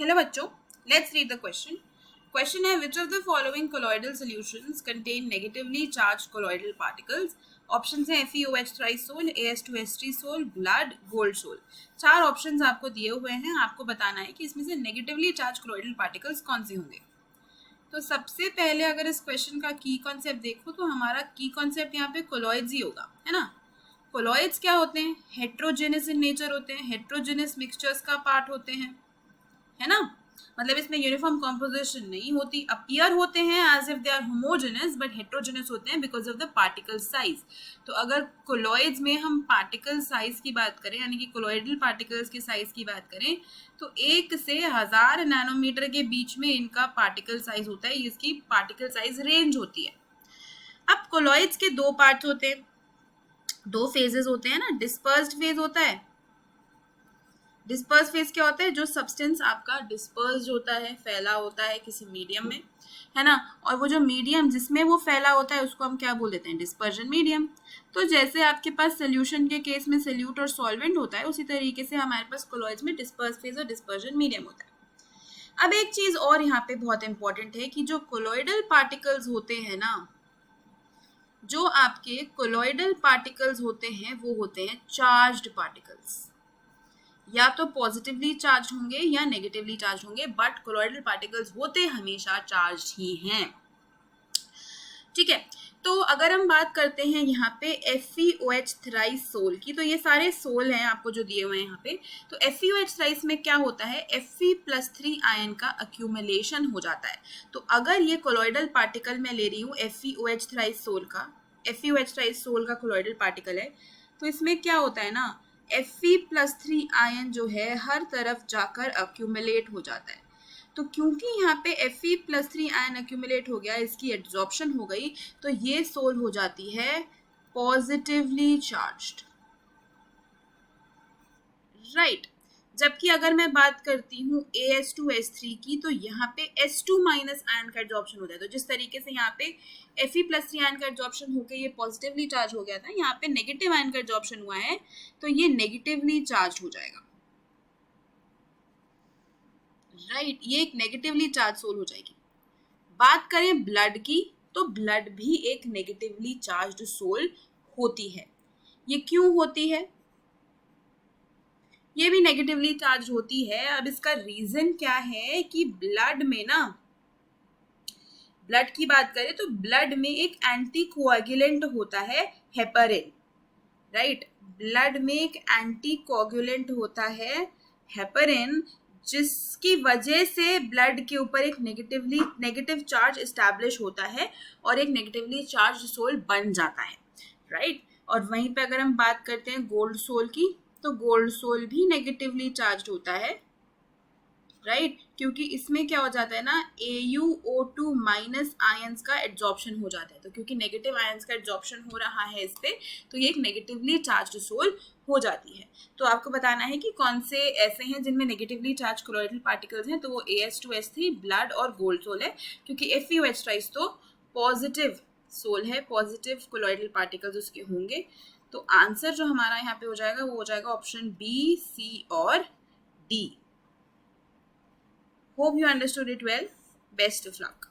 Hello बच्चों, let's read the question. Question है which of the following colloidal solutions contain negatively charged colloidal particles. Options हैं FeOH three sol, AS2S3सोल, blood, gold sol. चार options आपको दिए हुए हैं, आपको बताना है कि इसमें से नेगेटिवली चार्ज कोलॉइडल पार्टिकल्स कौन से होंगे। तो सबसे पहले अगर इस क्वेश्चन का की कॉन्सेप्ट देखो तो हमारा की कॉन्सेप्ट यहाँ पे कोलॉइड्स ही होगा, है ना। कोलॉइड्स क्या होते हैं? हेट्रोजेनस इन नेचर होते हैं, हेट्रोजेनस मिक्सचर्स का पार्ट होते हैं, है ना। मतलब इसमें यूनिफॉर्म कॉम्पोजिशन नहीं होती, अपीयर होते हैं as if they are homogeneous but heterogeneous होते हैं because of the particle size. तो अगर कोलॉइड्स में हम पार्टिकल साइज की बात करें, यानी कि कोलॉइडल पार्टिकल्स के साइज की बात करें, तो 1 से 1000 नैनोमीटर के बीच में इनका पार्टिकल साइज होता है, इसकी पार्टिकल साइज रेंज होती है। अब कोलॉइड्स के दो पार्ट्स होते हैं, दो फेजेस होते हैं ना। डिस्पर्स्ड फेज होता है, डिस्पर्स फेज क्या होता है? जो सब्सटेंस आपका डिस्पर्स होता है, फैला होता है किसी मीडियम में, है ना। और वो जो मीडियम जिसमें वो फैला होता है उसको हम क्या बोल देते हैं? Dispersion medium. तो जैसे आपके पास सोल्यूशन के केस में सोल्यूट और सॉल्वेंट होता है, उसी तरीके से हमारे पास कोलॉइड्स में डिस्पर्स फेज और डिस्पर्जन मीडियम होता है। अब एक चीज और यहाँ पे बहुत इंपॉर्टेंट है कि जो कोलॉइडल पार्टिकल्स होते हैं ना, जो आपके कोलॉइडल पार्टिकल्स होते हैं वो होते हैं चार्ज्ड पार्टिकल्स। या तो पॉजिटिवली चार्ज होंगे या नेगेटिवली चार्ज होंगे, बट कोलॉइडल पार्टिकल्स होते हमेशा चार्ज ही हैं। ठीक है, तो अगर हम बात करते हैं यहाँ पे FeOH थ्राइसोल की, तो ये सारे सोल हैं आपको जो दिए हुए हैं यहाँ पे। तो FeOH थ्राइस में क्या होता है? Fe+3 आयन का अक्यूमुलेशन हो जाता है। तो अगर ये कोलॉइडल पार्टिकल मैं ले रही हूँ FeOH थ्राइसोल का, FeOH थ्राइसोल का कोलॉइडल पार्टिकल है, तो इसमें क्या होता है ना, Fe+3 आयन जो है हर तरफ जाकर अक्यूमुलेट हो जाता है। तो क्योंकि यहाँ पे Fe+3 आयन अक्यूमुलेट हो गया, इसकी एब्जॉर्प्शन हो गई, तो ये सोल हो जाती है पॉजिटिवली चार्ज्ड, राइट। जबकि अगर मैं बात करती हूँ AS2S3 की, तो यहाँ पे S2- आयन का एब्जॉर्प्शन होता है। तो जिस तरीके से यहाँ पे Fe+3 आयन का एब्जॉर्प्शन होकर ये पॉजिटिवली चार्ज हो गया था, यहाँ पे नेगेटिव आयन का एब्जॉर्प्शन हुआ है तो ये नेगेटिवली चार्ज हो जाएगा, राइट। ये एक नेगेटिवली चार्ज सोल हो जाएगी। बात करें ब्लड की, तो ब्लड भी एक नेगेटिवली चार्ज्ड सोल होती है। ये क्यों होती है? ये भी नेगेटिवली चार्ज होती है। अब इसका रीजन क्या है कि ब्लड में ना, ब्लड की बात करें तो ब्लड में एक एंटी कोएगुलेंट होता है, हेपरिन, राइट। ब्लड में एक एंटी कोएगुलेंट होता है, हेपरिन, जिसकी वजह से ब्लड के ऊपर एक नेगेटिव चार्ज एस्टैब्लिश होता है और एक नेगेटिवली चार्ज सोल बन जाता है, राइट। और वहीं पे अगर हम बात करते हैं गोल्ड सोल की, तो गोल्ड सोल भी नेगेटिवली चार्ज होता है, राइट। क्योंकि इसमें क्या हो जाता है ना, AuO2- आयंस का एड्जॉर्प्शन हो जाता है। तो क्योंकि नेगेटिव आयंस का एड्जॉर्प्शन हो रहा है इस पे, तो ये एक नेगेटिवली चार्ज्ड सोल हो जाती है। तो आपको बताना है कि कौन से ऐसे हैं जिनमें नेगेटिवली चार्ज कोलॉइडल पार्टिकल्स हैं। तो वो AS2S3, ब्लड और गोल्ड सोल है। क्योंकि FeOH थ्राइस तो पॉजिटिव सोल है, पॉजिटिव कोलॉइडल पार्टिकल्स उसके होंगे। तो आंसर जो हमारा यहाँ पे हो जाएगा वो हो जाएगा ऑप्शन B, C और D. Hope you understood it well. Best of luck.